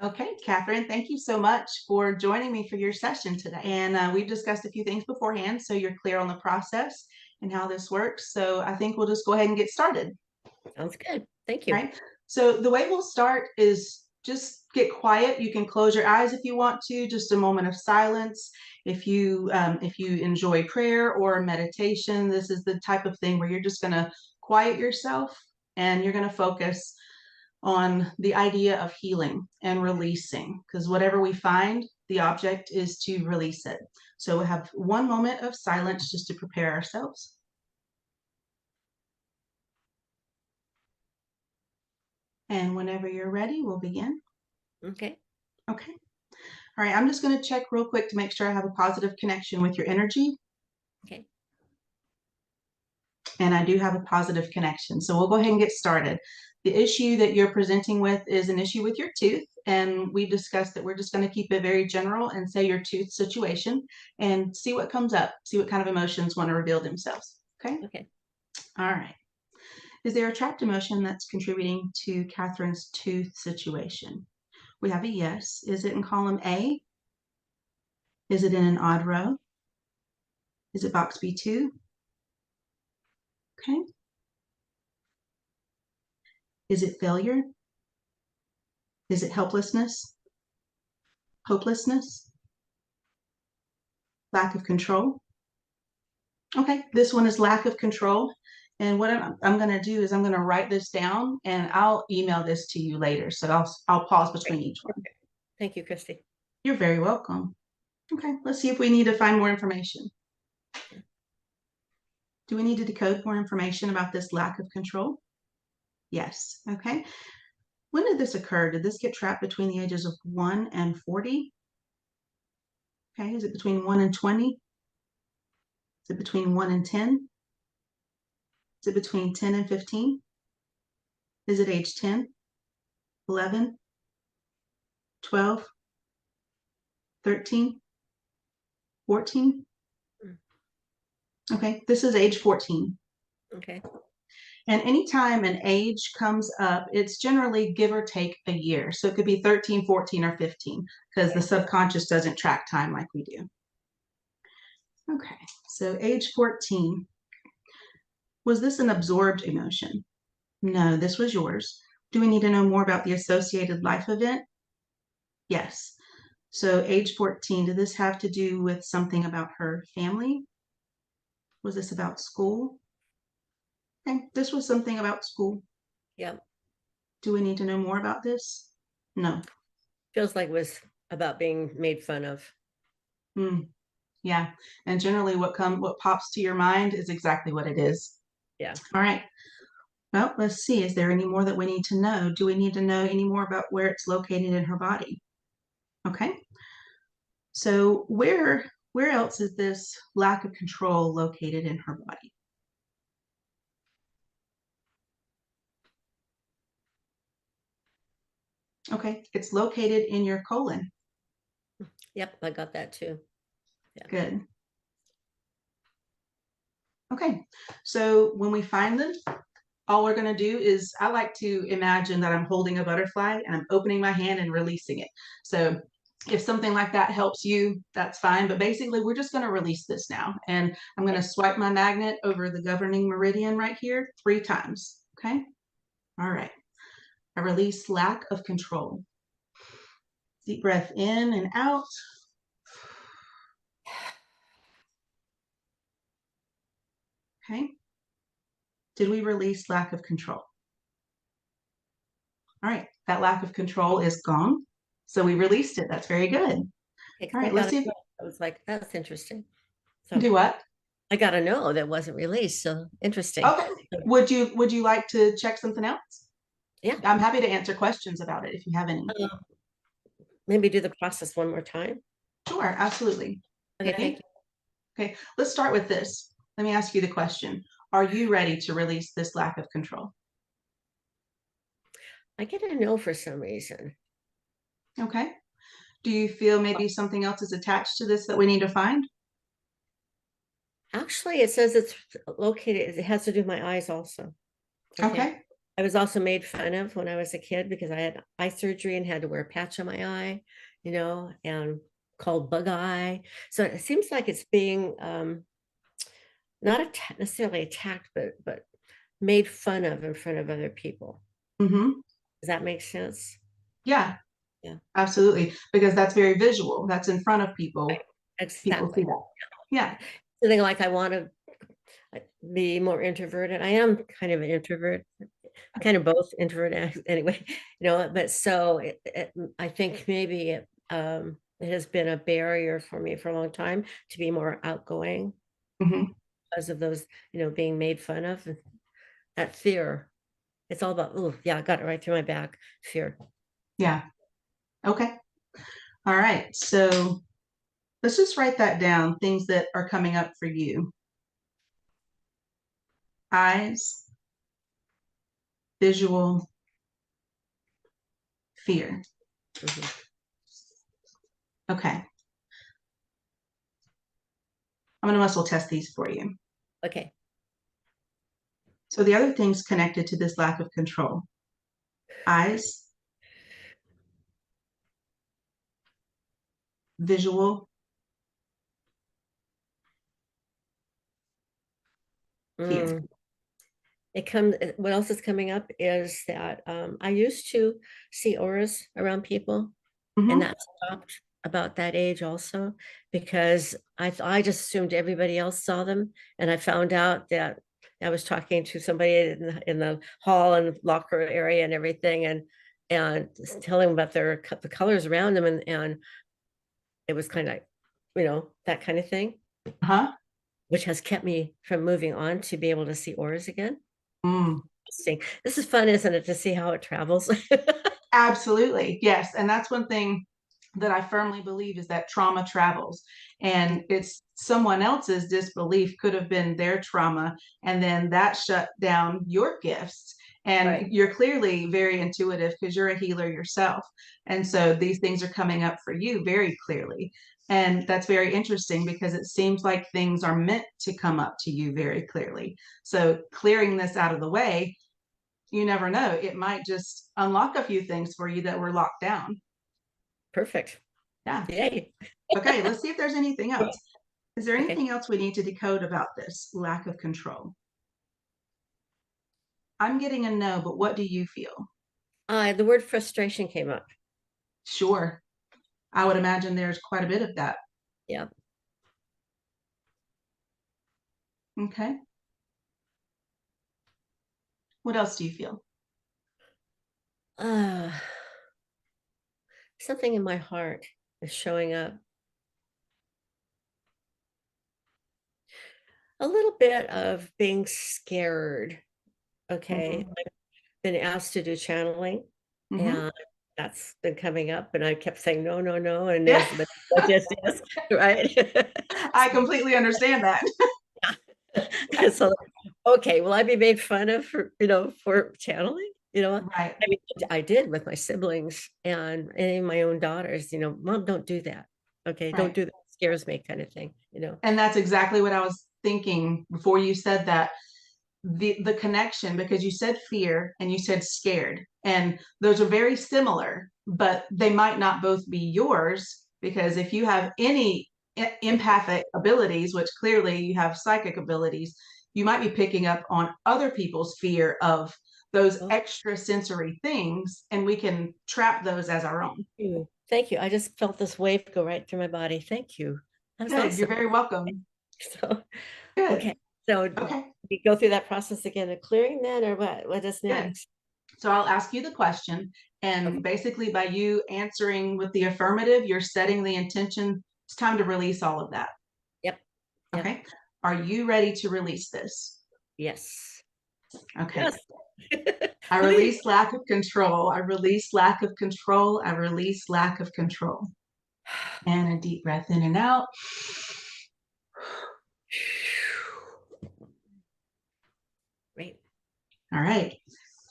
Okay, Catherine, thank you so much for joining me for your session today. And we've discussed a few things beforehand, so you're clear on the process and how this works. So I think we'll just go ahead and get started. Sounds good. Thank you. Right. So the way we'll start is just get quiet. You can close your eyes if you want to, just a moment of silence. If you enjoy prayer or meditation, this is the type of thing where you're just going to quiet yourself and you're going to focus on the idea of healing and releasing, because whatever we find, the object is to release it. So we'll have one moment of silence just to prepare ourselves. And whenever you're ready, we'll begin. Okay. Okay. All right, I'm just going to check real quick to make sure I have a positive connection with your energy. Okay. And I do have a positive connection. So we'll go ahead and get started. The issue that you're presenting with is an issue with your tooth. And we discussed that we're just going to keep it very general and say your tooth situation and see what comes up, see what kind of emotions want to reveal themselves. Okay. Okay. All right. Is there a trapped emotion that's contributing to Catherine's tooth situation? We have a yes. Is it in column A? Is it in an odd row? Is it box B2? Okay. Is it failure? Is it helplessness? Hopelessness? Lack of control? Okay, this one is lack of control. And what I'm going to do is I'm going to write this down and I'll email this to you later. So I'll pause between each one. Okay. Thank you, Christy. You're very welcome. Okay, let's see if we need to find more information. Do we need to decode more information about this lack of control? Yes. Okay. When did this occur? Did this get trapped between the ages of 1 and 40? Okay, is it between 1 and 20? Is it between 1 and 10? Is it between 10 and 15? Is it age 10, 11, 12, 13, 14? Mm. Okay, this is age 14. Okay. And anytime an age comes up, it's generally give or take a year. So it could be 13, 14, or 15 because the subconscious doesn't track time like we do. Okay, so age 14. Was this an absorbed emotion? No, this was yours. Do we need to know more about the associated life event? Yes. So age 14, did this have to do with something about her family? Was this about school? Okay, this was something about school. Yep. Do we need to know more about this? No. Feels like it was about being made fun of. Yeah. And generally what pops to your mind is exactly what it is. Yeah. All right. Well, let's see. Is there any more that we need to know? Do we need to know any more about where it's located in her body? Okay. So where else is this lack of control located in her body? Okay, it's located in your colon. Yep. I got that too. Yeah. Good. Okay, so when we find them, all we're going to do is I like to imagine that I'm holding a butterfly and I'm opening my hand and releasing it. So if something like that helps you, that's fine. But basically, we're just going to release this now. And I'm going to swipe my magnet over the governing meridian right here 3 times. Okay. All right. I release lack of control. Deep breath in and out. Okay. Did we release lack of control? All right. That lack of control is gone. So we released it. That's very good. Okay, All 'cause right. Let's see if I was like, that's interesting. do So what? I got to know that wasn't released. So interesting. Okay. So, Would you like to check something else? yeah. I'm happy to answer questions about it if you have any. Uh, Maybe do the process one more time. Sure, absolutely. Okay. Thank Ready? you. Okay, let's start with this. Let me ask you the question. Are you ready to release this lack of control? I get a no for some reason. Okay. Do you feel maybe something else is attached to this that we need to find? Actually, it says it's located, it has to do with my eyes also. I think. Okay. I was also made fun of when I was a kid because I had eye surgery and had to wear a patch on my eye, and called bug eye. So it seems like it's being not necessarily attacked, but made fun of in front of other people. Hmm. Does that make sense? Yeah, Yeah, absolutely. Because that's very visual. That's in front of people. People see exactly. that. Yeah. Something like I want to be more introverted. I am kind of an introvert, kind of both introvert anyway, but so I think maybe it has been a barrier for me for a long time to be more outgoing Hmm. because of those, being made fun of. That fear. It's all about, oh, yeah, I got it right through my back. Fear. Yeah. Okay. All right. So let's just write that down, things that are coming up for you. Eyes, visual, fear. Mhm. Okay. I'm going to muscle test these for you. Okay. So the other things connected to this lack of control: eyes, visual, fear. Mm. What else is coming up is that I used to see auras around people, and Hmm. that stopped about that age also because I just assumed everybody else saw them, and I found out that I was talking to somebody in the hall and locker area and everything, and just telling them about the colors around them, and it was kind of that kind of thing, Uh-huh. which has kept me from moving on to be able to see auras again. Mm. Interesting. This is fun, isn't it, to see how it travels? Absolutely. Yes. And that's one thing that I firmly believe is that trauma travels, and it's someone else's disbelief could have been their trauma, and then that shut down your gifts. Right. And you're clearly very intuitive because you're a healer yourself. And so these things are coming up for you very clearly. And that's very interesting because it seems like things are meant to come up to you very clearly. So clearing this out of the way, you never know. It might just unlock a few things for you that were locked down. Perfect. Yeah. Yay. Okay, let's see if there's anything else. Is there Okay. anything else we need to decode about this lack of control? I'm getting a no, but what do you feel? The word frustration came up. Sure. I would imagine there's quite a bit of that. Yeah. Okay. What else do you feel? Uh, Something in my heart is showing up. A little bit of being scared. Okay. Hmm. I've been asked to do channeling, Hmm. and that's been coming up, and I kept saying no, no, no, and Yeah, yes, but yes, yes, right. I completely understand that. So, okay, will I be made fun of for channeling? Right, I mean, I did with my siblings and any of my own daughters, mom, don't do that. Okay, don't right. do that. It scares me, kind of thing. And that's exactly what I was thinking before you said that. The connection, because you said fear and you said scared, and those are very similar, but they might not both be yours, because if you have any empathic abilities, which clearly you have psychic abilities, you might be picking up on other people's fear of those Oh, extra sensory things, and we can trap those as our own. thank you. Thank you. I just felt this wave go right through my body. Thank you. That was Good, you're awesome. very welcome. So, Good. okay. So Okay, we go through that process again of clearing then, or what is good. next? So I'll ask you the question, Okay. and basically by you answering with the affirmative, you're setting the intention. It's time to release all of that. Yep. Yep. Okay. Are you ready to release this? Yes. Okay. Yes. I Please. release lack of control. I release lack of control. I release lack of control. And a deep breath in and out. Great. All right.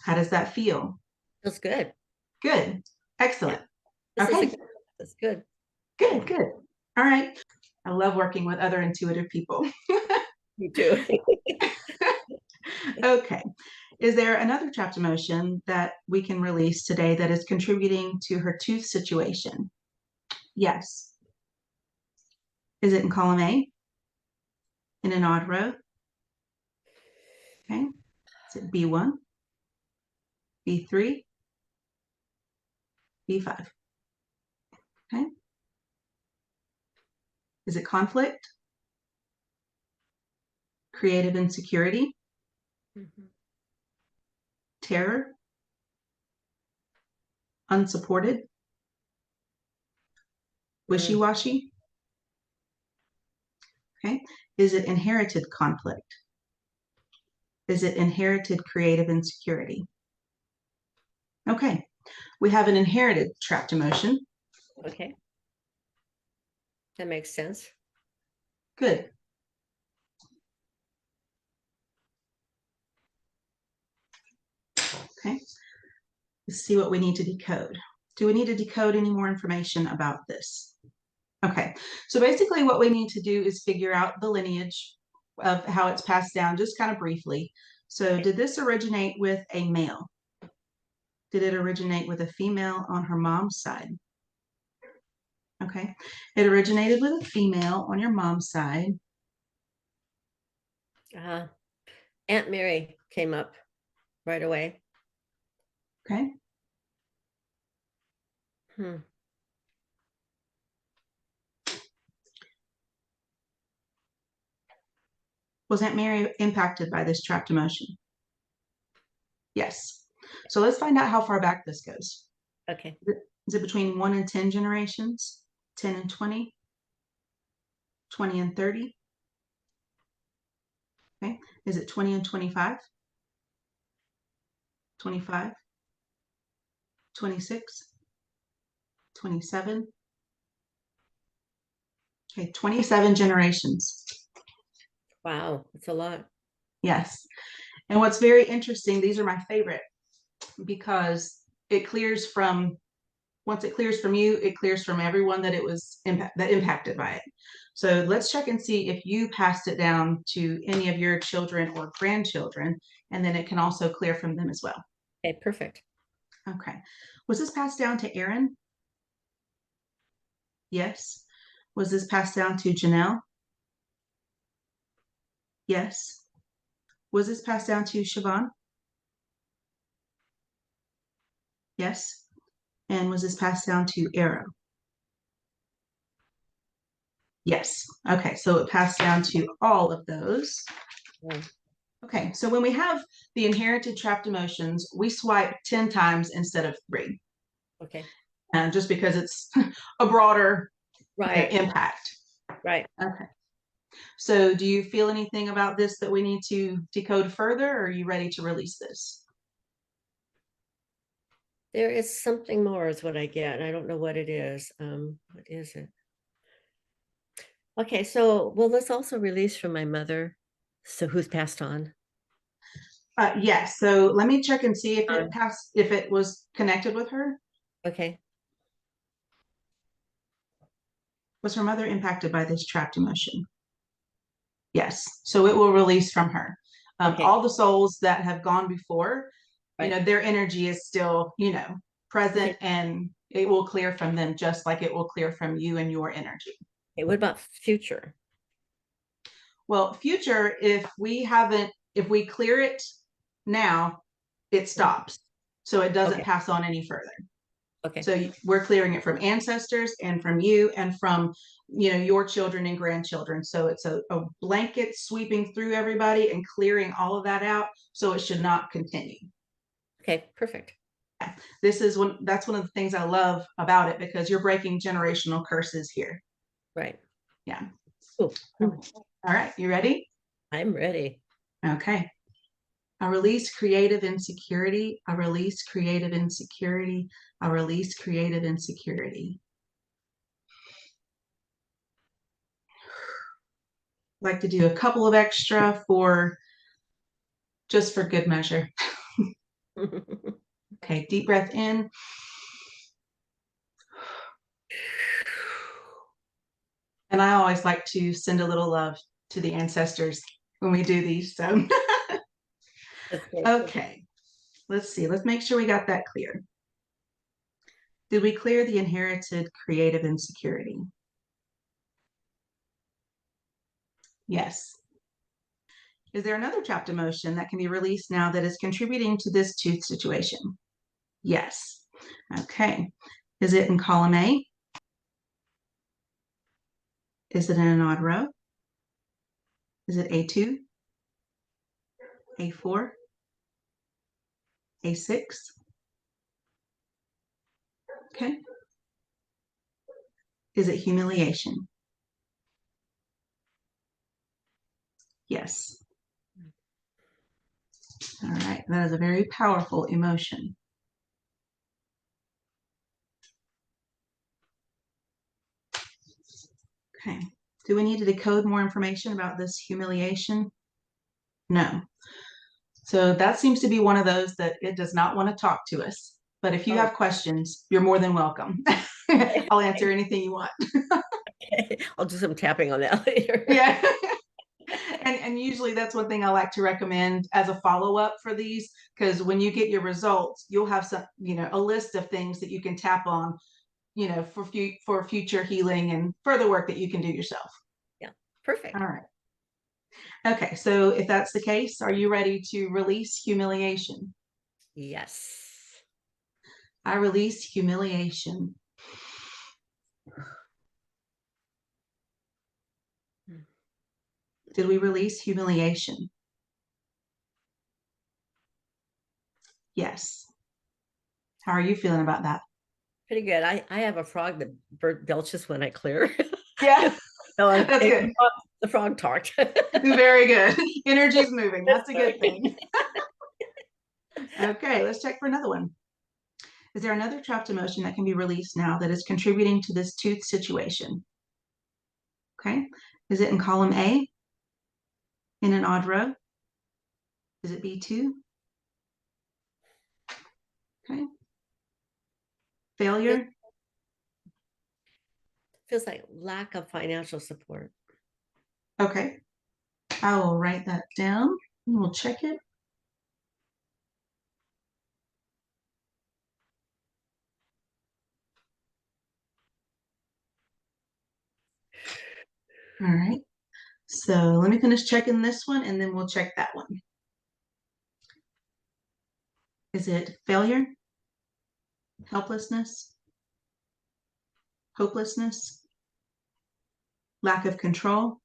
How does that feel? Feels good. Good. Yeah. Excellent. This is a Okay. good, that's good. Good. Good. All right. I love working with other intuitive people. Me too. Okay. Is there another trapped emotion that we can release today that is contributing to her tooth situation? Yes. Is it in column A? In an odd row? Okay. Is it B1, B3, B5? Okay. Is it conflict? Creative insecurity? Mhm. Terror? Unsupported? Mm. Wishy-washy? Okay. Is it inherited conflict? Is it inherited creative insecurity? Okay. We have an inherited trapped emotion. Okay. That makes sense. Good. Okay. Let's see what we need to decode. Do we need to decode any more information about this? Okay. So basically what we need to do is figure out the lineage of how it's passed down, just kind of briefly. So Okay. did this originate with a male? Did it originate with a female on her mom's side? Okay. It originated with a female on your mom's side. Uh, Aunt Mary came up right away. Okay. Hmm. Was Aunt Mary impacted by this trapped emotion? Yes. So let's find out how far back this goes. Okay. Is it between 1 and 10 generations? 10 and 20? 20 and 30? Okay. Is it 20 and 25? 25? 26? 27? Okay, 27 generations. Wow, that's a lot. Yes. And what's very interesting, these are my favorite because it clears from, once it clears from you, it clears from everyone that it was that impacted by it. So let's check and see if you passed it down to any of your children or grandchildren, and then it can also clear from them as well. Okay, perfect. Okay. Was this passed down to Aaron? Yes. Was this passed down to Janelle? Yes. Was this passed down to Siobhan? Yes. And was this passed down to Arrow? Yes. Okay, so it passed down to all of those. Yeah. Okay, so when we have the inherited trapped emotions, we swipe 10 times instead of 3, Okay. just because it's a broader Right. impact. Right. Okay. So do you feel anything about this that we need to decode further, or are you ready to release this? There is something more is what I get. I don't know what it is. What is it? Okay, so will this also release from my mother? So who's passed on? Yes. So let me check and see if it Um, passed, if it was connected with her. okay. Was her mother impacted by this trapped emotion? Yes. So it will release from her. Okay. All the souls that have gone before, Right. their energy is still, present, Okay. and it will clear from them just like it will clear from you and your energy. Okay. What about future? Well, future, if we clear it now, it Mhm. stops. So it doesn't Okay. pass on any further. Okay. So we're clearing it from ancestors and from you and from, your children and grandchildren. So it's a blanket sweeping through everybody and clearing all of that out. So it should not continue. Okay. Perfect. That's one of the things I love about it, because you're breaking generational curses here. Right. Yeah. Oh, All right. You ready? I'm ready. Okay. I release creative insecurity. I release creative insecurity. I release creative insecurity. I'd like to do a couple of extra just for good measure. Okay, deep breath in. And I always like to send a little love to the ancestors when we do these. So That's very cool. Okay, let's see. Let's make sure we got that clear. Did we clear the inherited creative insecurity? Yes. Is there another trapped emotion that can be released now that is contributing to this tooth situation? Yes. Okay. Is it in column A? Is it in an odd row? Is it A2, A4, A6? Okay. Is it humiliation? Yes. All right. That is a very powerful emotion. Okay. Do we need to decode more information about this humiliation? No. So that seems to be one of those that it does not want to talk to us. But if you Oh, have questions, you're more than welcome. okay. I'll answer anything you want. Okay. I'll do some tapping on that later. Yeah. And usually that's one thing I like to recommend as a follow-up for these, because when you get your results, you'll have some, a list of things that you can tap on, for future healing and further work that you can do yourself. Yeah, All perfect. right. Okay, so if that's the case, are you ready to release humiliation? Yes. I release humiliation. Hmm. Did we release humiliation? Yes. How are you feeling about that? Pretty good. I have a frog that belches when I clear. Yeah, No, that's good. the frog talked. Very good. Energy's moving. That's That's a good funny. thing. Okay, let's check for another one. Is there another trapped emotion that can be released now that is contributing to this tooth situation? Okay. Is it in column A, in an odd row? Is it B2? Okay. Feels, Failure? feels like lack of financial support. Okay. I will write that down and we'll check it. All right. So let me finish checking this one and then we'll check that one. Is it failure, helplessness, hopelessness, lack of control,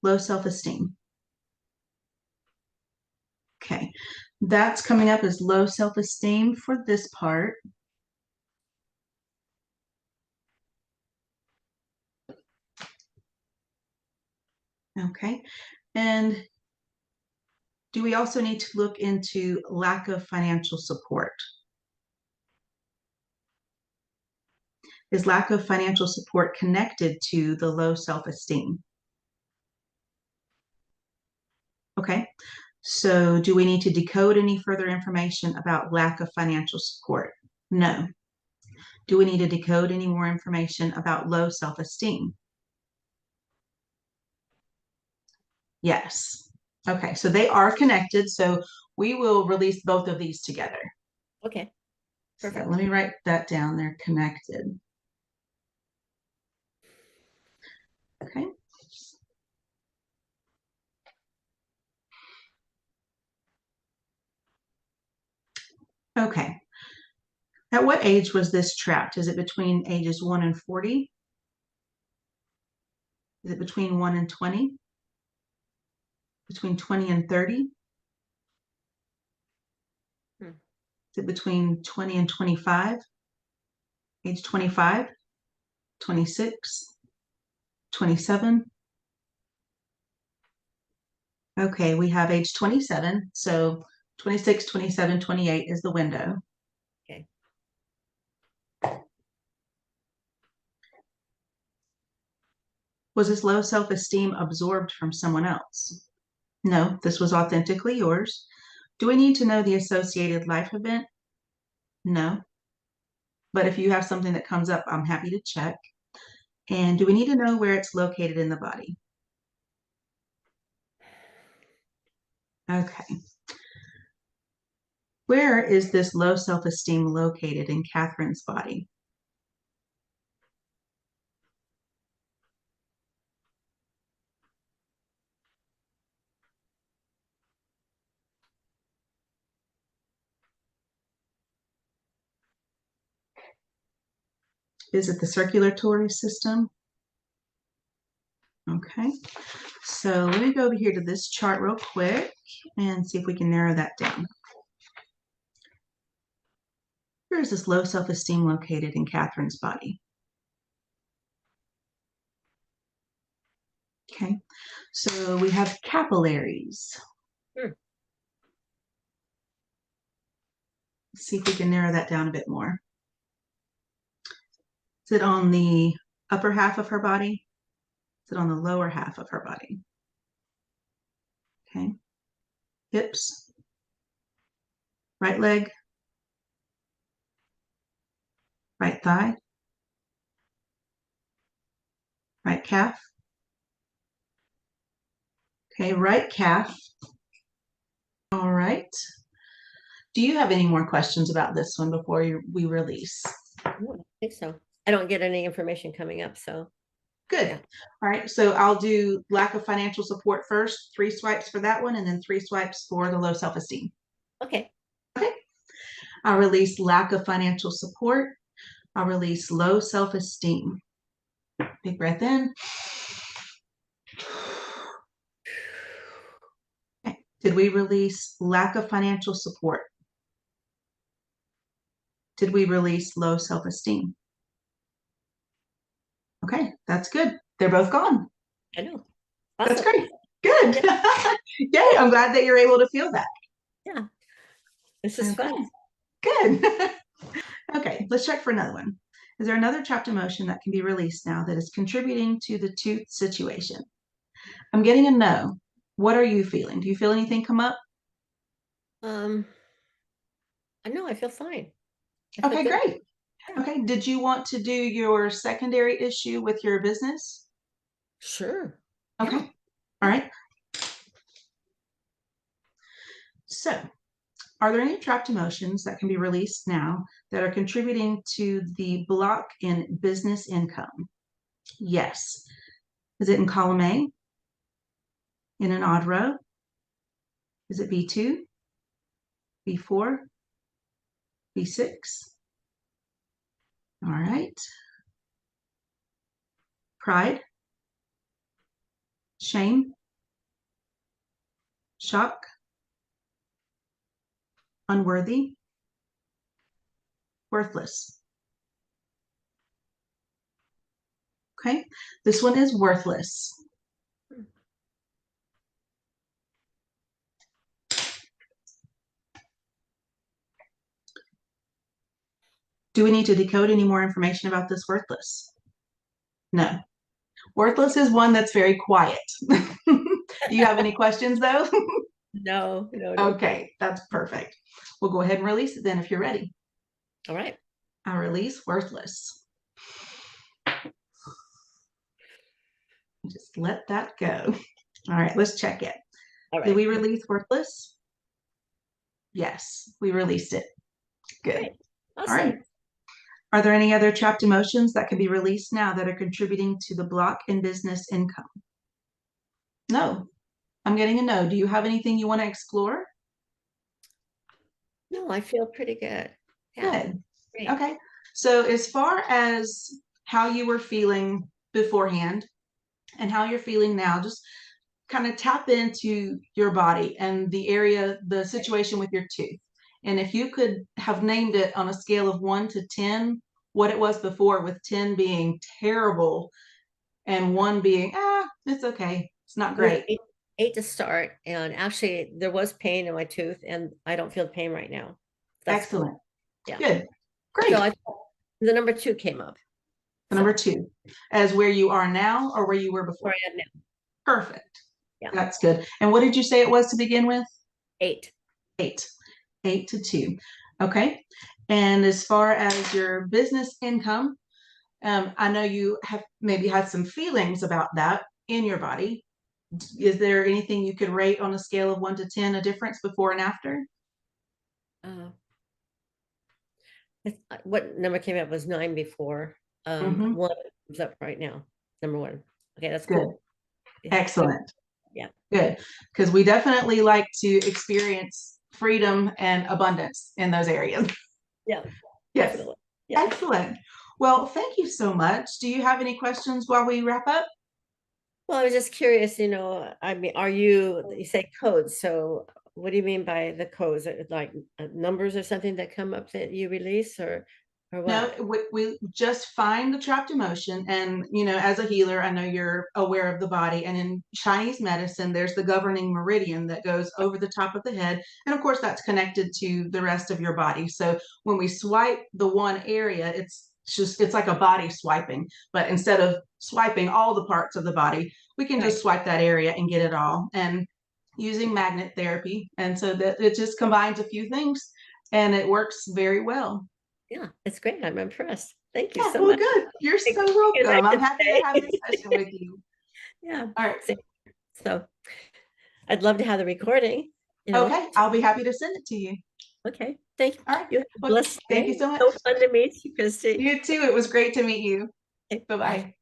low self-esteem? Okay. That's coming up as low self-esteem for this part. Okay. And do we also need to look into lack of financial support? Is lack of financial support connected to the low self-esteem? Okay. So do we need to decode any further information about lack of financial support? No. Do we need to decode any more information about low self-esteem? Yes. Okay, so they are connected. So we will release both of these together. Okay, So perfect. let me write that down. They're connected. Okay. Okay. At what age was this trapped? Is it between ages 1 and 40? Is it between 1 and 20? Between 20 and 30? Hmm. Is it between 20 and 25? Age 25, 26, 27? Okay, we have age 27. So 26, 27, 28 is the window. Okay. Was this low self-esteem absorbed from someone else? No, this was authentically yours. Do we need to know the associated life event? No. But if you have something that comes up, I'm happy to check. And do we need to know where it's located in the body? Okay. Where is this low self-esteem located in Catherine's body? Is it the circulatory system? Okay. So let me go over here to this chart real quick and see if we can narrow that down. Where is this low self-esteem located in Catherine's body? Okay. So we have capillaries. Hmm. Let's see if we can narrow that down a bit more. Is it on the upper half of her body? Is it on the lower half of her body? Okay. Hips, right leg, right thigh, right calf. Okay, right calf. All right. Do you have any more questions about this one before we release? I don't think so. I don't get any information coming up, so. Good. Yeah. All right. So I'll do lack of financial support first, 3 swipes for that one, and then 3 swipes for the low self-esteem. Okay. Okay. I'll release lack of financial support. I'll release low self-esteem. Big breath in. Okay. Did we release lack of financial support? Did we release low self-esteem? Okay, that's good. They're both gone. I know. That's Awesome. great. Good. Yay, I'm glad that you're able to feel that. Yeah. This is Okay, fun. good. Okay, let's check for another one. Is there another trapped emotion that can be released now that is contributing to the tooth situation? I'm getting a no. What are you feeling? Do you feel anything come up? Um, I know I feel fine. I feel Okay, good. great. Yeah. Okay, did you want to do your secondary issue with your business? Sure. Okay, Yeah. all Yeah. right. So, are there any trapped emotions that can be released now that are contributing to the block in business income? Yes. Is it in column A? In an odd row? Is it B2, B4, B6? All right. Pride, shame, shock, unworthy, worthless. Okay, this one is worthless. Do we need to decode any more information about this worthless? No. Worthless is one that's very quiet. Do you have any questions though? No, no, no. Okay, that's perfect. We'll go ahead and release it then if you're ready. All right. I release worthless. Just let that go. All right, let's check it. All Did right. we release worthless? Yes, we released it. Good. Great. All right. Awesome. Are there any other trapped emotions that can be released now that are contributing to the block in business income? No. I'm getting a no. Do you have anything you want to explore? No, I feel pretty good. Yeah. Good. Great. Okay. So as far as how you were feeling beforehand and how you're feeling now, just kind of tap into your body and the area, the situation with your tooth. And if you could have named it on a scale of 1 to 10, what it was before, with 10 being terrible and 1 being, it's okay. It's not It was great. eight to start, and actually there was pain in my tooth, and I don't feel the pain right now. That's cool. Excellent. Yeah. Good. Great. So the number 2 came up. Number 2, as where you are now or where you were before? Where I am now. Perfect. Yeah. That's good. And what did you say it was to begin with? 8. 8. 8 to 2. Okay. And as far as your business income, I know you have maybe had some feelings about that in your body. Is there anything you could rate on a scale of 1 to 10, a difference before and after? Uh, what number came up was 9 before. Hmm. One comes up right now. Number one. Okay, that's Good. cool. Yeah, good. Excellent. Yeah, Good. Because we definitely like to experience freedom and abundance in those areas. yeah, Yes. definitely. Yeah. Excellent. Well, thank you so much. Do you have any questions while we wrap up? Well, I was just curious, I mean, you say codes, so what do you mean by the codes? Like numbers or something that come up that you release or No, what? we just find the trapped emotion. And, as a healer, I know you're aware of the body. And in Chinese medicine, there's the governing meridian that goes over the top of the head. And of course, that's connected to the rest of your body. So when we swipe the one area, it's like a body swiping. But instead of swiping all the parts of the body, we can just Right. swipe that area and get it all. And using magnet therapy. And so that it just combines a few things and it works very well. Yeah, it's great. I'm impressed. Thank you Yeah, so well, much. good. You're Because so I welcome. I'm could happy to have this say, session with you. yeah. All right. So I'd love to have the recording, Okay, I'll be happy to send it to you. Okay. Thank All right. you. Have a Well, blessed thank you day. so much. So fun to meet you, Christy. You too. It was great to meet you. Okay, Bye bye. bye.